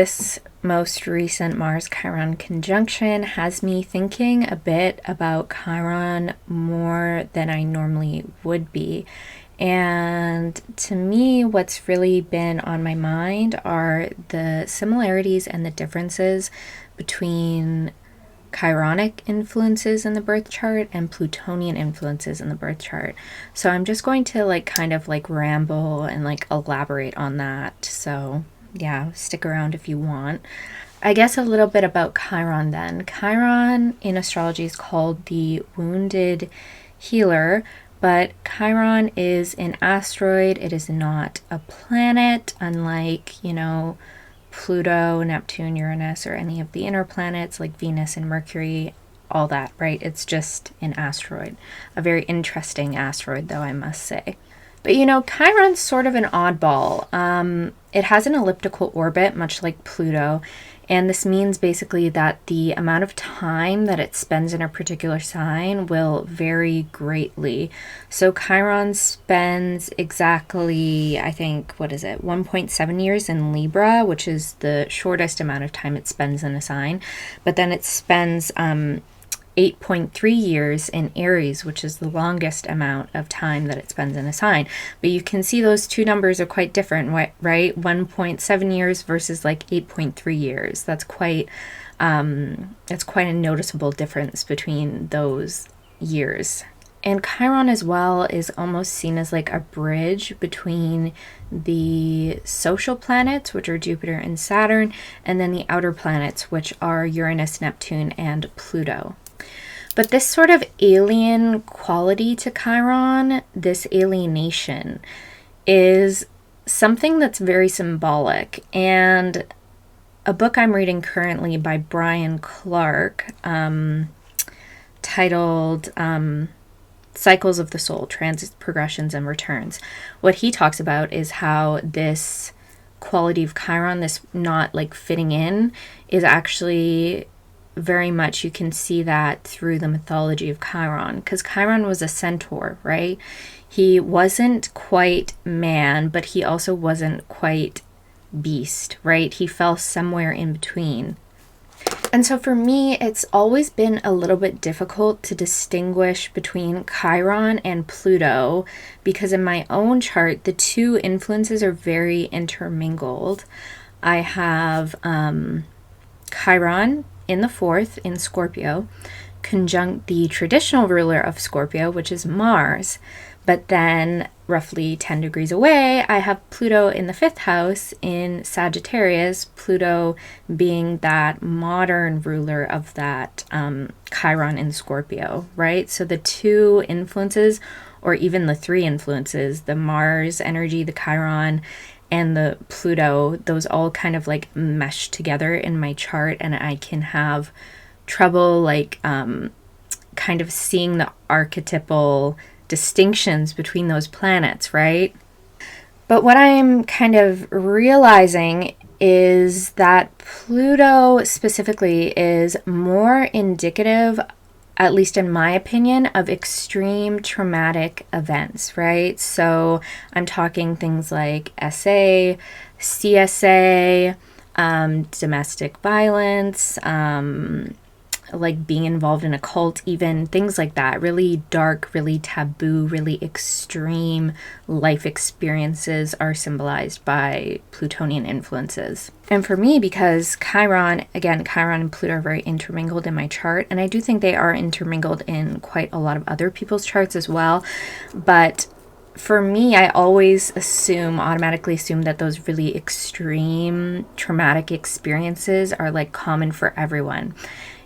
This most recent Mars-Chiron conjunction has me thinking a bit about Chiron more than I normally would be. And to me, what's really been on my mind are the similarities and the differences between Chironic influences in the birth chart and Plutonian influences in the birth chart. So I'm just going to kind of ramble and elaborate on that. So yeah, stick around if you want. I guess a little bit about Chiron then. Chiron in astrology is called the wounded healer, but Chiron is an asteroid. It is not a planet, unlike, Pluto, Neptune, Uranus, or any of the inner planets like Venus and Mercury, all that, right? It's just an asteroid. A very interesting asteroid, though, I must say. But Chiron's sort of an oddball. It has an elliptical orbit, much like Pluto, and this means basically that the amount of time that it spends in a particular sign will vary greatly. So Chiron spends exactly, I think, 1.7 years in Libra, which is the shortest amount of time it spends in a sign. But then it spends 8.3 years in Aries, which is the longest amount of time that it spends in a sign. But you can see those two numbers are quite different, right? 1.7 years versus 8.3 years. That's quite a noticeable difference between those years. And Chiron as well is almost seen as a bridge between the social planets, which are Jupiter and Saturn, and then the outer planets, which are Uranus, Neptune, and Pluto. But this sort of alien quality to Chiron, this alienation, is something that's very symbolic. And a book I'm reading currently by Brian Clark, titled Cycles of the Soul, Transits, Progressions, and Returns. What he talks about is how this quality of Chiron, this not fitting in, is actually very much, you can see that through the mythology of Chiron, because Chiron was a centaur, right? He wasn't quite man, but he also wasn't quite beast, right? He fell somewhere in between. And so for me, it's always been a little bit difficult to distinguish between Chiron and Pluto, because in my own chart, the two influences are very intermingled. I have Chiron in the fourth in Scorpio, conjunct the traditional ruler of Scorpio, which is Mars. But then roughly 10 degrees away, I have Pluto in the fifth house in Sagittarius, Pluto being that modern ruler of that Chiron in Scorpio, right? So the two influences, or even the three influences, the Mars energy, the Chiron, and the Pluto, those all kind of mesh together in my chart, and I can have trouble kind of seeing the archetypal distinctions between those planets, right? But what I'm kind of realizing is that Pluto specifically is more indicative, at least in my opinion, of extreme traumatic events, right? So I'm talking things like SA, CSA, domestic violence, being involved in a cult, even things like that. Really dark, really taboo, really extreme life experiences are symbolized by Plutonian influences. And for me, because Chiron and Pluto are very intermingled in my chart, and I do think they are intermingled in quite a lot of other people's charts as well, but for me, I always automatically assume that those really extreme traumatic experiences are common for everyone.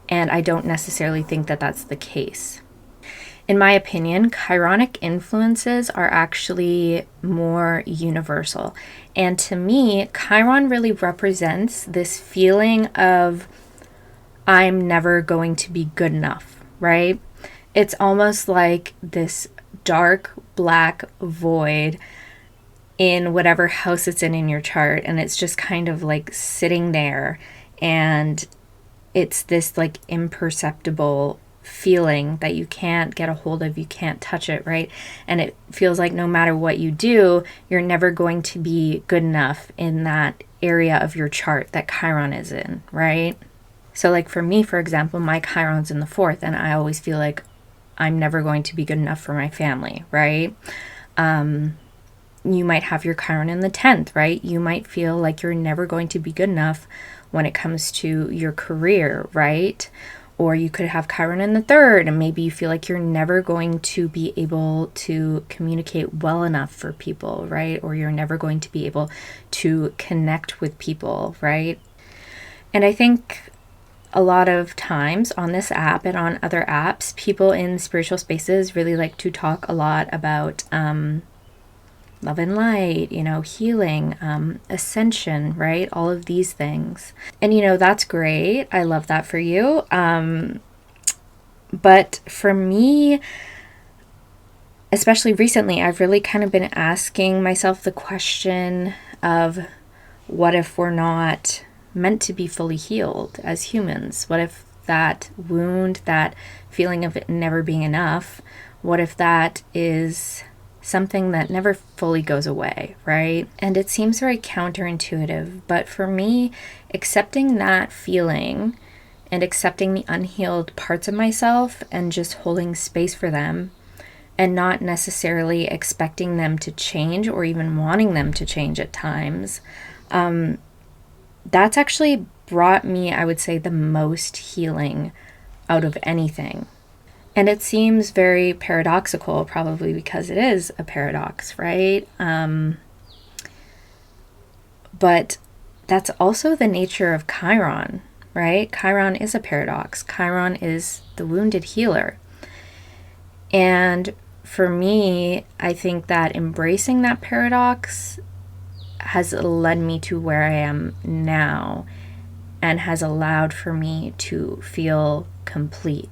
And I don't necessarily think that that's the case. In my opinion, Chironic influences are actually more universal. And to me, Chiron really represents this feeling of I'm never going to be good enough, right? It's almost like this dark black void in whatever house it's in your chart, and it's just kind of sitting there, and it's this imperceptible feeling that you can't get a hold of, you can't touch it, right? And it feels like no matter what you do, you're never going to be good enough in that area of your chart that Chiron is in, right? So like for me, for example, my Chiron's in the 4th, and I always feel like I'm never going to be good enough for my family, right? You might have your Chiron in the 10th, right? You might feel like you're never going to be good enough when it comes to your career, right? Or you could have Chiron in the 3rd, and maybe you feel like you're never going to be able to communicate well enough for people, right? Or you're never going to be able to connect with people, right? And I think a lot of times on this app and on other apps, people in spiritual spaces really like to talk a lot about love and light, healing, ascension, right? All of these things. And, that's great. I love that for you. But for me, especially recently, I've really kind of been asking myself the question of what if we're not meant to be fully healed as humans? What if that wound, that feeling of it never being enough, what if that is something that never fully goes away, right? And it seems very counterintuitive, but for me, accepting that feeling and accepting the unhealed parts of myself and just holding space for them and not necessarily expecting them to change or even wanting them to change at times, that's actually brought me, I would say, the most healing out of anything. And it seems very paradoxical, probably because it is a paradox, right? But that's also the nature of Chiron, right? Chiron is a paradox. Chiron is the wounded healer. And for me, I think that embracing that paradox has led me to where I am now and has allowed for me to feel complete.